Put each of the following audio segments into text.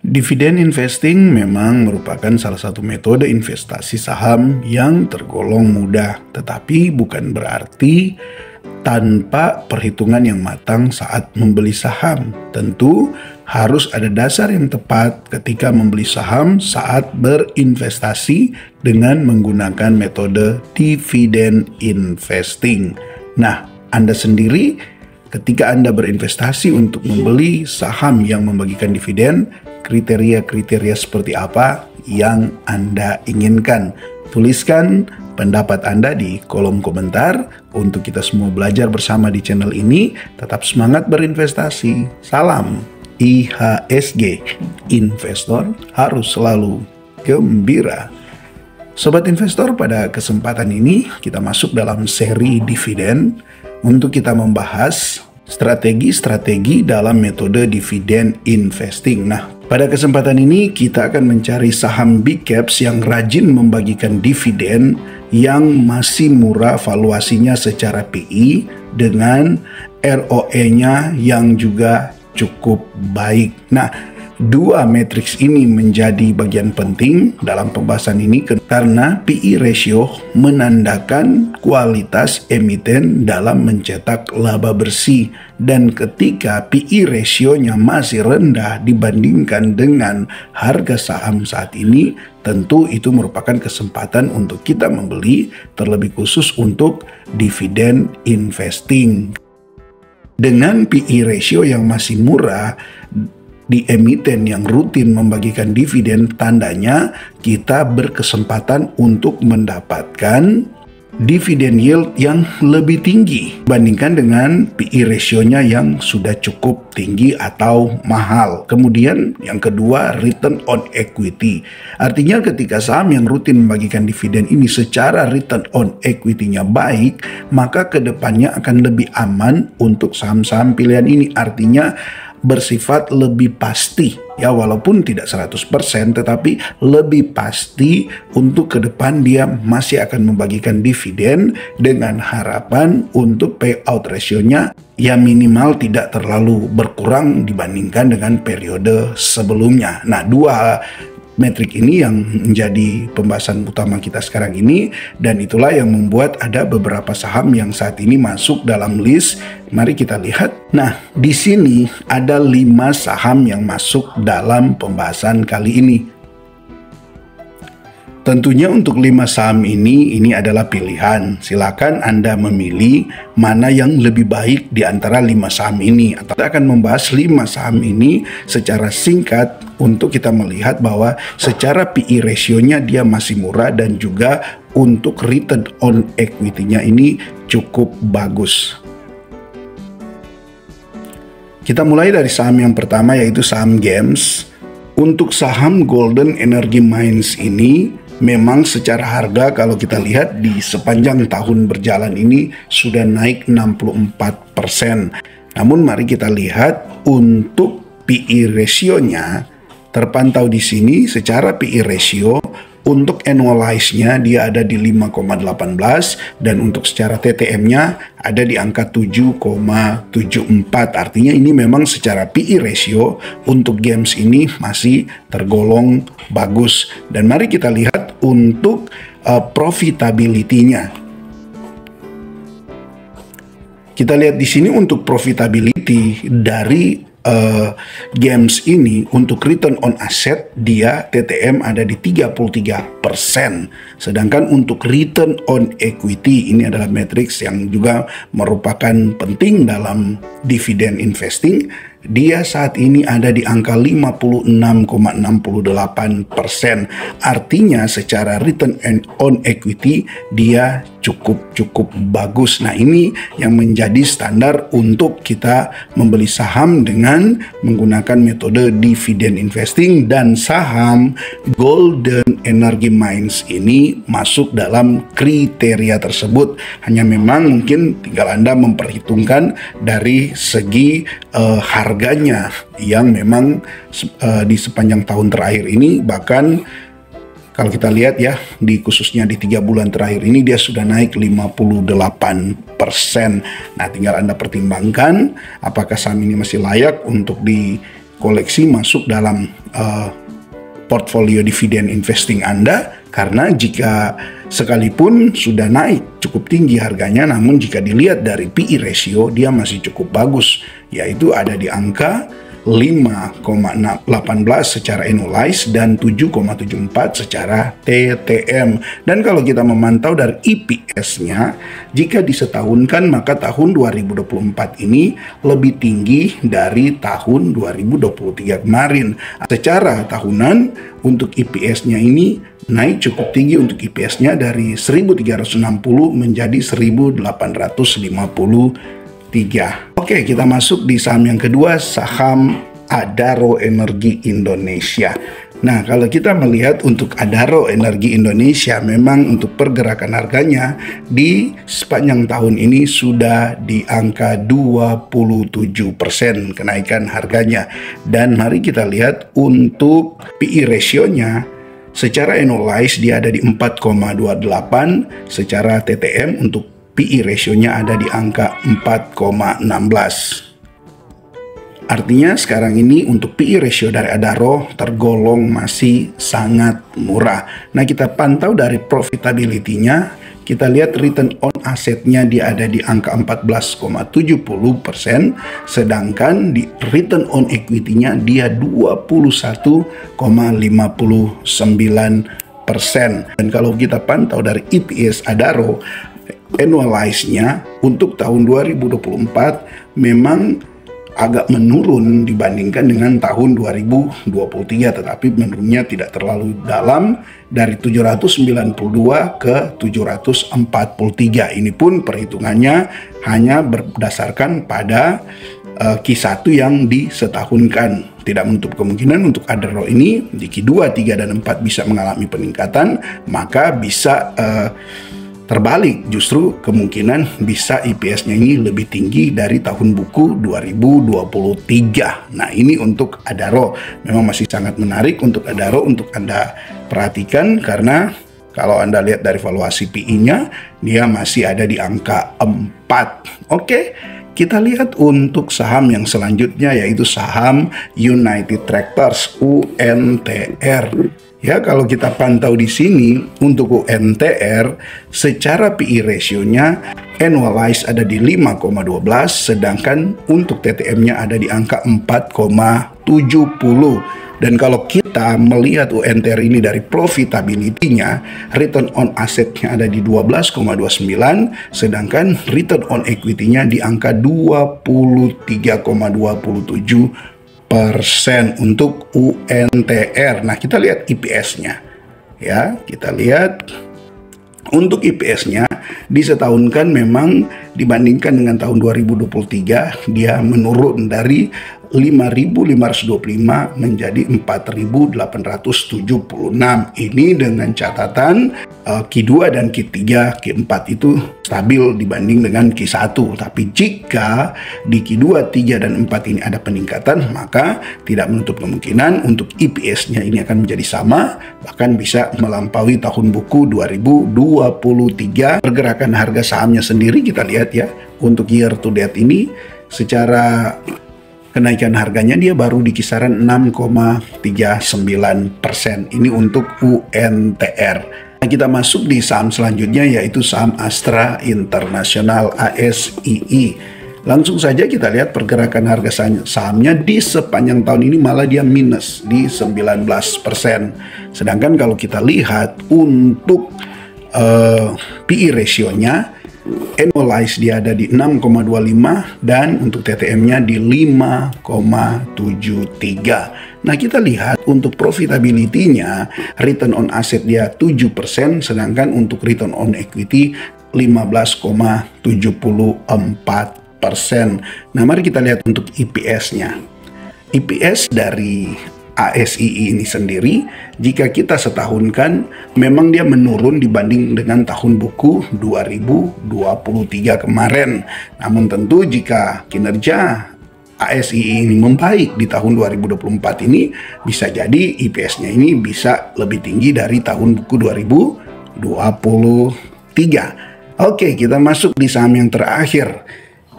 Dividend investing memang merupakan salah satu metode investasi saham yang tergolong mudah, tetapi bukan berarti tanpa perhitungan yang matang saat membeli saham. Tentu harus ada dasar yang tepat ketika membeli saham saat berinvestasi dengan menggunakan metode dividend investing. Nah, Anda sendiri ketika Anda berinvestasi untuk membeli saham yang membagikan dividen, kriteria-kriteria seperti apa yang Anda inginkan? Tuliskan pendapat Anda di kolom komentar untuk kita semua belajar bersama di channel ini. Tetap semangat berinvestasi. Salam IHSG. Investor harus selalu gembira. Sobat investor, pada kesempatan ini kita masuk dalam seri dividen untuk kita membahas strategi-strategi dalam metode dividend investing. Nah, pada kesempatan ini kita akan mencari saham big caps yang rajin membagikan dividen yang masih murah valuasinya secara PI dengan ROE-nya yang juga cukup baik. Nah, dua matriks ini menjadi bagian penting dalam pembahasan ini karena PE ratio menandakan kualitas emiten dalam mencetak laba bersih, dan ketika PE ratio-nya masih rendah dibandingkan dengan harga saham saat ini, tentu itu merupakan kesempatan untuk kita membeli, terlebih khusus untuk dividend investing. Dengan PE ratio yang masih murah di emiten yang rutin membagikan dividen, tandanya kita berkesempatan untuk mendapatkan dividen yield yang lebih tinggi bandingkan dengan PE ratio-nya yang sudah cukup tinggi atau mahal. Kemudian yang kedua, return on equity. Artinya ketika saham yang rutin membagikan dividen ini secara return on equity-nya baik, maka kedepannya akan lebih aman untuk saham-saham pilihan ini. Artinya bersifat lebih pasti, ya, walaupun tidak 100%, tetapi lebih pasti untuk ke depan dia masih akan membagikan dividen dengan harapan untuk payout ratio-nya ya minimal tidak terlalu berkurang dibandingkan dengan periode sebelumnya. Nah, dua metrik ini yang menjadi pembahasan utama kita sekarang ini, dan itulah yang membuat ada beberapa saham yang saat ini masuk dalam list. Mari kita lihat. Nah, di sini ada 5 saham yang masuk dalam pembahasan kali ini. Tentunya untuk 5 saham ini adalah pilihan. Silakan Anda memilih mana yang lebih baik di antara 5 saham ini. Atau kita akan membahas 5 saham ini secara singkat untuk kita melihat bahwa secara PE ratio-nya dia masih murah dan juga untuk return on equity-nya ini cukup bagus. Kita mulai dari saham yang pertama, yaitu saham GEMS. Untuk saham Golden Energy Mines ini memang secara harga kalau kita lihat di sepanjang tahun berjalan ini sudah naik 64%. Namun mari kita lihat untuk PE ratio-nya terpantau di sini. Secara PE ratio untuk annualize-nya dia ada di 5,18 dan untuk secara TTM-nya ada di angka 7,74. Artinya ini memang secara PE ratio untuk GEMS ini masih tergolong bagus. Dan mari kita lihat untuk profitability-nya. Kita lihat di sini untuk profitability dari GEMS ini untuk return on asset dia TTM ada di 33%. Sedangkan untuk return on equity ini adalah matriks yang juga merupakan penting dalam dividend investing. Dia saat ini ada di angka 56,68%. Artinya secara return on equity dia cukup bagus. Nah, ini yang menjadi standar untuk kita membeli saham dengan menggunakan metode dividend investing, dan saham Golden Energy Mines ini masuk dalam kriteria tersebut. Hanya memang mungkin tinggal Anda memperhitungkan dari segi harganya yang memang di sepanjang tahun terakhir ini, bahkan kalau kita lihat ya, di khususnya di 3 bulan terakhir ini dia sudah naik 58%. Nah, tinggal Anda pertimbangkan apakah saham ini masih layak untuk koleksi masuk dalam portfolio dividen investing Anda, karena jika sekalipun sudah naik cukup tinggi harganya, namun jika dilihat dari PE ratio dia masih cukup bagus, yaitu ada di angka 5,18 secara annualized dan 7,74 secara TTM. Dan kalau kita memantau dari EPS-nya, jika disetahunkan maka tahun 2024 ini lebih tinggi dari tahun 2023 kemarin. Secara tahunan untuk EPS-nya ini naik cukup tinggi, untuk EPS-nya dari 1.360 menjadi 1.853. Oke, kita masuk di saham yang kedua, saham Adaro Energi Indonesia. Nah, kalau kita melihat untuk Adaro Energi Indonesia, memang untuk pergerakan harganya di sepanjang tahun ini sudah di angka 27% kenaikan harganya. Dan mari kita lihat untuk PE ratio-nya, secara annualized dia ada di 4,28, secara TTM untuk PE ratio-nya ada di angka 4,16. Artinya sekarang ini untuk PE ratio dari Adaro tergolong masih sangat murah. Nah, kita pantau dari profitability-nya, kita lihat return on asset-nya dia ada di angka 14,70%, sedangkan di return on equity-nya dia 21,59%. Dan kalau kita pantau dari EPS Adaro, annualized-nya untuk tahun 2024 memang agak menurun dibandingkan dengan tahun 2023, tetapi menurunnya tidak terlalu dalam, dari 792 ke 743. Ini pun perhitungannya hanya berdasarkan pada Q1 yang disetahunkan. Tidak menutup kemungkinan untuk Adaro ini di Q2, 3, dan 4 bisa mengalami peningkatan, maka bisa terbalik, justru kemungkinan bisa EPS-nya ini lebih tinggi dari tahun buku 2023. Nah, ini untuk Adaro memang masih sangat menarik untuk Adaro untuk Anda perhatikan, karena kalau Anda lihat dari valuasi PE-nya dia masih ada di angka 4. Oke, kita lihat untuk saham yang selanjutnya, yaitu saham United Tractors UNTR. Ya, kalau kita pantau di sini untuk UNTR secara PE ratio-nya annualized ada di 5,12, sedangkan untuk TTM-nya ada di angka 4,70. Dan kalau kita melihat UNTR ini dari profitability-nya, return on asset-nya ada di 12,29, sedangkan return on equity-nya di angka 23,27% untuk UNTR. Nah, kita lihat EPS-nya. Ya, kita lihat untuk EPS-nya disetahunkan memang dibandingkan dengan tahun 2023 dia menurun dari 5.525 menjadi 4.876. Ini dengan catatan Q2 dan Q3, Q4 itu stabil dibanding dengan Q1. Tapi jika di Q2, 3, dan 4 ini ada peningkatan, maka tidak menutup kemungkinan untuk EPS-nya ini akan menjadi sama, bahkan bisa melampaui tahun buku 2023. Pergerakan harga sahamnya sendiri kita lihat ya, untuk year to date ini secara kenaikan harganya dia baru di kisaran 6,39%. Ini untuk UNTR. Nah, kita masuk di saham selanjutnya, yaitu saham Astra International ASII. Langsung saja kita lihat pergerakan harga sahamnya di sepanjang tahun ini malah dia minus di 19%. Sedangkan kalau kita lihat untuk PE ratio-nya annualized dia ada di 6,25 dan untuk TTM-nya di 5,73. Nah, kita lihat untuk profitability-nya, return on asset dia 7%, sedangkan untuk return on equity 15,74%. Nah, mari kita lihat untuk EPS-nya. EPS dari ASII ini sendiri, jika kita setahunkan, memang dia menurun dibanding dengan tahun buku 2023 kemarin. Namun tentu jika kinerja ASII ini membaik di tahun 2024 ini, bisa jadi EPS-nya ini bisa lebih tinggi dari tahun buku 2023. Oke, kita masuk di saham yang terakhir,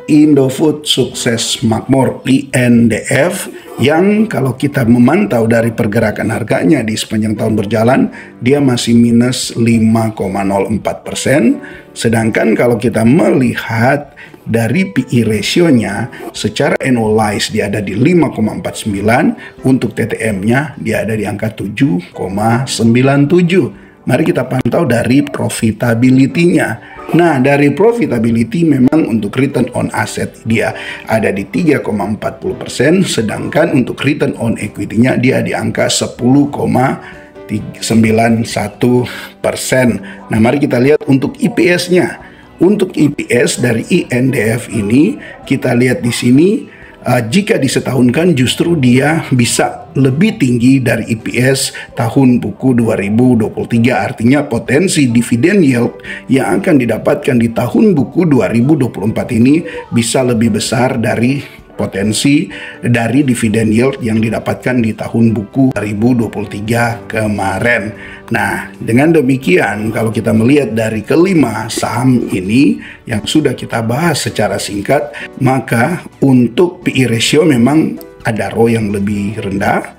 Indofood Sukses Makmur INDF, yang kalau kita memantau dari pergerakan harganya di sepanjang tahun berjalan, dia masih minus 5,04%. Sedangkan kalau kita melihat dari PE ratio-nya secara annualized dia ada di 5,49, untuk TTM-nya dia ada di angka 7,97. Mari kita pantau dari profitability-nya. Nah, dari profitability memang untuk return on asset dia ada di 3,40%, sedangkan untuk return on equity-nya dia di angka 10,91%. Nah, mari kita lihat untuk EPS-nya. Untuk EPS dari INDF ini kita lihat di sini, jika disetahunkan justru dia bisa lebih tinggi dari EPS tahun buku 2023. Artinya potensi dividen yield yang akan didapatkan di tahun buku 2024 ini bisa lebih besar dari potensi dari dividen yield yang didapatkan di tahun buku 2023 kemarin. Nah, dengan demikian kalau kita melihat dari kelima saham ini yang sudah kita bahas secara singkat, maka untuk PE ratio memang ada ROE yang lebih rendah,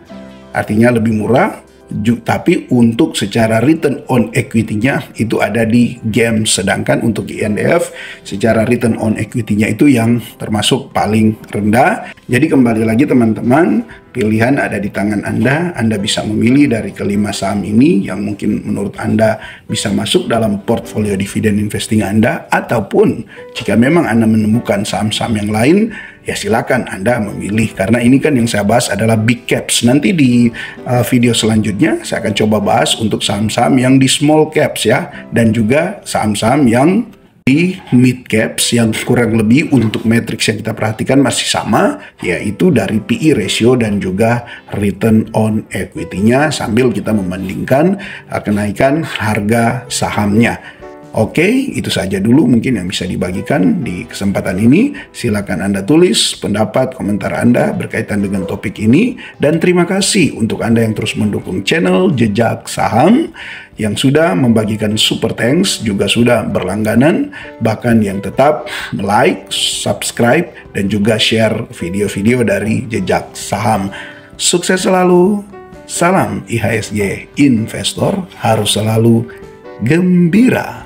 artinya lebih murah, tapi untuk secara return on equity-nya itu ada di GEMS. Sedangkan untuk INDF secara return on equity-nya itu yang termasuk paling rendah. Jadi kembali lagi teman-teman, pilihan ada di tangan Anda. Anda bisa memilih dari kelima saham ini yang mungkin menurut Anda bisa masuk dalam portfolio dividen investing Anda, ataupun jika memang Anda menemukan saham-saham yang lain, ya silakan Anda memilih, karena ini kan yang saya bahas adalah big caps. Nanti di video selanjutnya saya akan coba bahas untuk saham-saham yang di small caps ya, dan juga saham-saham yang di mid caps yang kurang lebih untuk matriks yang kita perhatikan masih sama, yaitu dari PE ratio dan juga return on equity-nya, sambil kita membandingkan kenaikan harga sahamnya. Oke, itu saja dulu mungkin yang bisa dibagikan di kesempatan ini. Silakan Anda tulis pendapat, komentar Anda berkaitan dengan topik ini. Dan terima kasih untuk Anda yang terus mendukung channel Jejak Saham, yang sudah membagikan super thanks, juga sudah berlangganan, bahkan yang tetap like, subscribe, dan juga share video-video dari Jejak Saham. Sukses selalu, salam IHSG, investor harus selalu gembira.